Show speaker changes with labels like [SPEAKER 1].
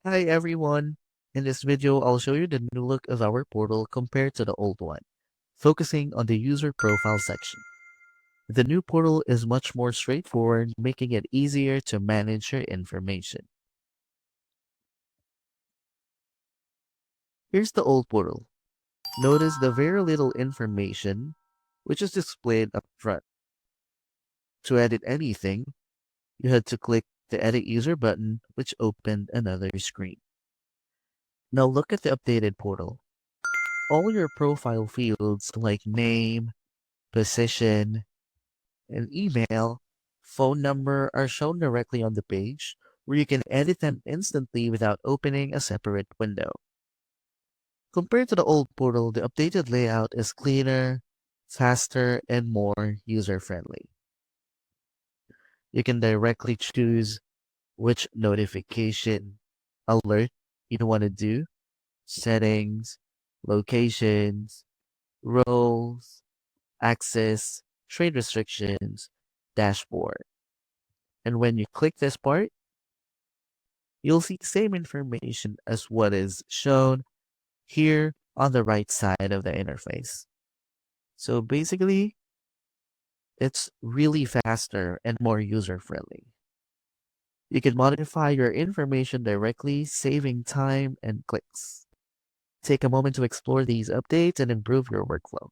[SPEAKER 1] Hi everyone! In this video, I'll show you the new look of our portal compared to the old one, focusing on the user profile section. The new portal is much more straightforward, making it easier to manage your information. Here's the old portal. Notice the very little information, which is displayed up front. To edit anything, you had to click the Edit User button, which opened another screen. Now look at the updated portal. All your profile fields like name, position, and email, phone number are shown directly on the page where you can edit them instantly without opening a separate window. Compared to the old portal, the updated layout is cleaner, faster, and more user-friendly. You can directly choose which notification alert you want to do, settings, locations, roles, access, trade restrictions, dashboard. And when you click this part, you'll see the same information as what is shown here on the right side of the interface. So basically, it's really faster and more user-friendly. You can modify your information directly, saving time and clicks. Take a moment to explore these updates and improve your workflow.